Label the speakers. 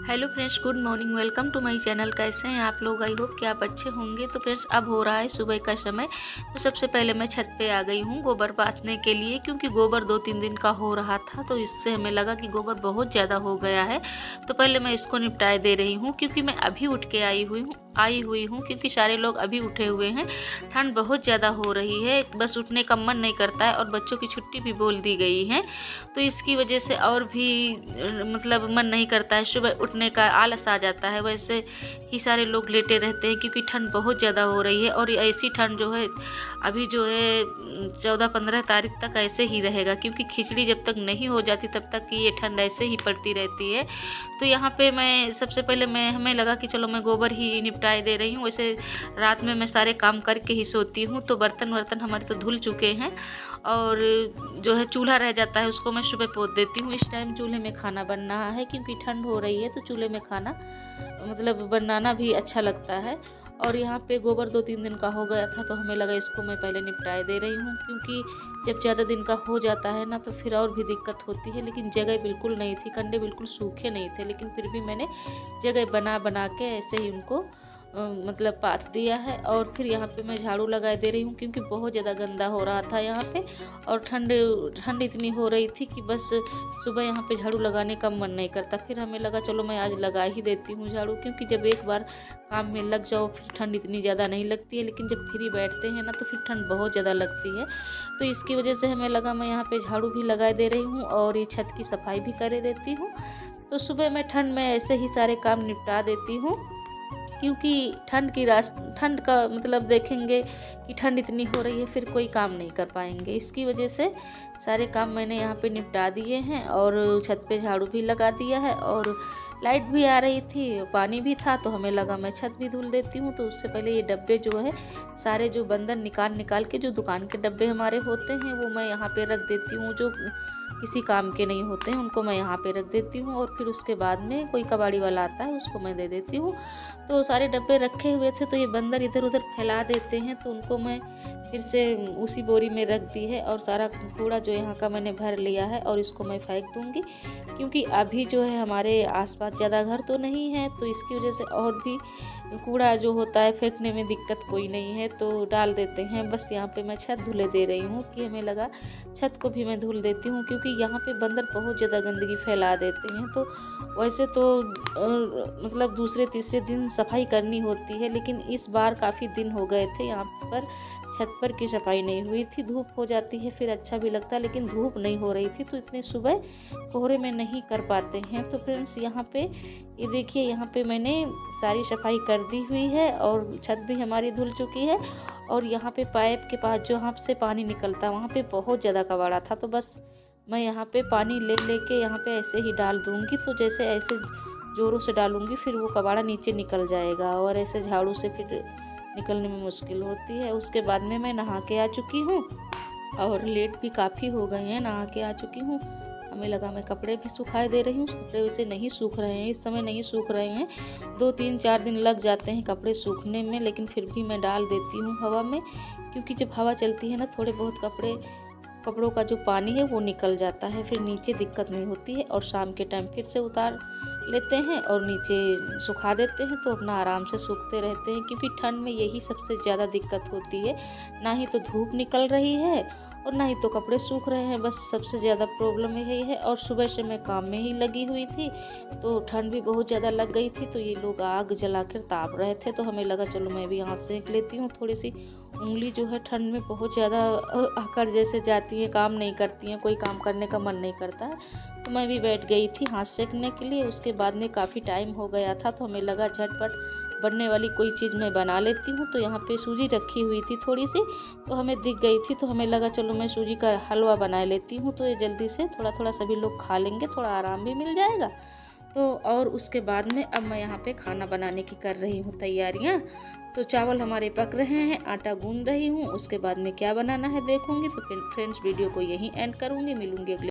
Speaker 1: Hello friends, good morning. Welcome to my channel. कैसे हैं आप लोग? आई होप कि आप अच्छे होंगे। तो फ्रेंड्स, अब हो रहा है सुबह का समय। तो सबसे पहले मैं छत पे आ गई हूँ गोबर पाथने के लिए, क्योंकि गोबर 2-3 दिन का हो रहा था। तो इससे हमें लगा कि गोबर बहुत ज़्यादा हो गया है। तो पहले मैं इसको निपटाए दे रही हूँ, क्योंकि मैं अभी उठ के आई हुई हूँ क्योंकि सारे लोग अभी उठे हुए हैं। ठंड बहुत ज़्यादा हो रही है, बस उठने का मन नहीं करता है, और बच्चों की छुट्टी भी बोल दी गई है। तो इसकी वजह से और भी मतलब मन नहीं करता है, सुबह उठने का आलस आ जाता है। वैसे ही सारे लोग लेटे रहते हैं, क्योंकि ठंड बहुत ज़्यादा हो रही है। और ऐसी ठंड जो है अभी जो है 14-15 तारीख तक ऐसे ही रहेगा, क्योंकि खिचड़ी जब तक नहीं हो जाती तब तक ये ठंड ऐसे ही पड़ती रहती है। तो यहाँ पे मैं सबसे पहले हमें लगा कि चलो मैं गोबर ही निपटाए दे रही हूँ। वैसे रात में मैं सारे काम करके ही सोती हूँ। तो बर्तन वर्तन हमारे तो धुल चुके हैं, और जो है चूल्हा रह जाता है, उसको मैं सुबह पोंछ देती हूँ। इस टाइम चूल्हे में खाना बन रहा है, क्योंकि ठंड हो रही है तो चूल्हे में खाना मतलब बनाना भी अच्छा लगता है। और यहाँ पे गोबर 2-3 दिन का हो गया था, तो हमें लगा इसको मैं पहले निपटाए दे रही हूँ, क्योंकि जब ज़्यादा दिन का हो जाता है ना तो फिर और भी दिक्कत होती है। लेकिन जगह बिल्कुल नहीं थी, कंडे बिल्कुल सूखे नहीं थे, लेकिन फिर भी मैंने जगह बना बना के ऐसे ही उनको मतलब पाथ दिया है। और फिर यहाँ पे मैं झाड़ू लगाए दे रही हूँ, क्योंकि बहुत ज़्यादा गंदा हो रहा था यहाँ पे। और ठंड इतनी हो रही थी कि बस सुबह यहाँ पे झाड़ू लगाने का मन नहीं करता। फिर हमें लगा चलो मैं आज लगा ही देती हूँ झाड़ू, क्योंकि जब एक बार काम में लग जाओ फिर ठंड इतनी ज़्यादा नहीं लगती है, लेकिन जब फ्री बैठते हैं ना तो फिर ठंड बहुत ज़्यादा लगती है। तो इसकी वजह से हमें लगा मैं यहाँ पे झाड़ू भी लगाए दे रही हूँ, और ये छत की सफाई भी करे देती हूँ। तो सुबह मैं ठंड में ऐसे ही सारे काम निपटा देती हूँ, क्योंकि ठंड का मतलब देखेंगे कि ठंड इतनी हो रही है, फिर कोई काम नहीं कर पाएंगे। इसकी वजह से सारे काम मैंने यहाँ पे निपटा दिए हैं, और छत पे झाड़ू भी लगा दिया है, और लाइट भी आ रही थी, पानी भी था, तो हमें लगा मैं छत भी धुल देती हूँ। तो उससे पहले ये डब्बे जो है सारे जो बंदर निकाल के जो दुकान के डब्बे हमारे होते हैं वो मैं यहाँ पे रख देती हूँ। जो किसी काम के नहीं होते हैं उनको मैं यहाँ पे रख देती हूँ, और फिर उसके बाद में कोई कबाड़ी वाला आता है उसको मैं दे देती हूँ। तो सारे डब्बे रखे हुए थे, तो ये बंदर इधर उधर फैला देते हैं, तो उनको मैं फिर से उसी बोरी में रख दी है। और सारा कूड़ा जो यहाँ का मैंने भर लिया है, और इसको मैं फेंक दूँगी, क्योंकि अभी जो है हमारे आसपास ज़्यादा घर तो नहीं है, तो इसकी वजह से और भी कूड़ा जो होता है फेंकने में दिक्कत कोई नहीं है, तो डाल देते हैं। बस यहाँ पे मैं छत धुले दे रही हूँ, कि हमें लगा छत को भी मैं धुल देती हूँ, क्योंकि यहाँ पे बंदर बहुत ज़्यादा गंदगी फैला देते हैं। तो वैसे तो मतलब दूसरे तीसरे दिन सफाई करनी होती है, लेकिन इस बार काफ़ी दिन हो गए थे यहाँ पर छत पर की सफाई नहीं हुई थी। धूप हो जाती है फिर अच्छा भी लगता है, लेकिन धूप नहीं हो रही थी, तो इतने सुबह कोहरे में नहीं कर पाते हैं। तो फ्रेंड्स, यहाँ पे ये देखिए, यहाँ पे मैंने सारी सफाई कर दी हुई है, और छत भी हमारी धुल चुकी है। और यहाँ पे पाइप के पास जो यहाँ से पानी निकलता है वहाँ पे बहुत ज़्यादा कबाड़ा था, तो बस मैं यहाँ पे पानी ले के यहाँ पे ऐसे ही डाल दूँगी। तो जैसे ऐसे ज़ोरों से डालूँगी फिर वो कबाड़ा नीचे निकल जाएगा, और ऐसे झाड़ू से फिर निकलने में मुश्किल होती है। उसके बाद में मैं नहा के आ चुकी हूँ, और लेट भी काफ़ी हो गए हैं, नहा के आ चुकी हूँ। हमें लगा मैं कपड़े भी सुखाए दे रही हूँ। कपड़े वैसे नहीं सूख रहे हैं, इस समय नहीं सूख रहे हैं, 2-3-4 दिन लग जाते हैं कपड़े सूखने में, लेकिन फिर भी मैं डाल देती हूँ हवा में, क्योंकि जब हवा चलती है ना थोड़े बहुत कपड़ों का जो पानी है वो निकल जाता है, फिर नीचे दिक्कत नहीं होती है। और शाम के टाइम फिर से उतार लेते हैं और नीचे सुखा देते हैं, तो अपना आराम से सूखते रहते हैं। क्योंकि ठंड में यही सबसे ज़्यादा दिक्कत होती है, ना ही तो धूप निकल रही है और ना ही तो कपड़े सूख रहे हैं, बस सबसे ज़्यादा प्रॉब्लम यही है। और सुबह से मैं काम में ही लगी हुई थी, तो ठंड भी बहुत ज़्यादा लग गई थी। तो ये लोग आग जलाकर ताप रहे थे, तो हमें लगा चलो मैं भी हाथ सेक लेती हूँ। थोड़ी सी उंगली जो है ठंड में बहुत ज़्यादा आकर जैसे जाती है, काम नहीं करती हैं, कोई काम करने का मन नहीं करता है। तो मैं भी बैठ गई थी हाथ सेकने के लिए। उसके बाद में काफ़ी टाइम हो गया था, तो हमें लगा झटपट बनने वाली कोई चीज़ मैं बना लेती हूँ। तो यहाँ पे सूजी रखी हुई थी थोड़ी सी, तो हमें दिख गई थी, तो हमें लगा चलो मैं सूजी का हलवा बना लेती हूँ, तो ये जल्दी से थोड़ा थोड़ा सभी लोग खा लेंगे, थोड़ा आराम भी मिल जाएगा। तो और उसके बाद में अब मैं यहाँ पे खाना बनाने की कर रही हूँ तैयारियाँ। तो चावल हमारे पक रहे हैं, आटा गूंद रही हूँ, उसके बाद में क्या बनाना है देखूँगी। तो फ्रेंड्स, वीडियो को यहीं एंड करूँगी, मिलूँगी अगले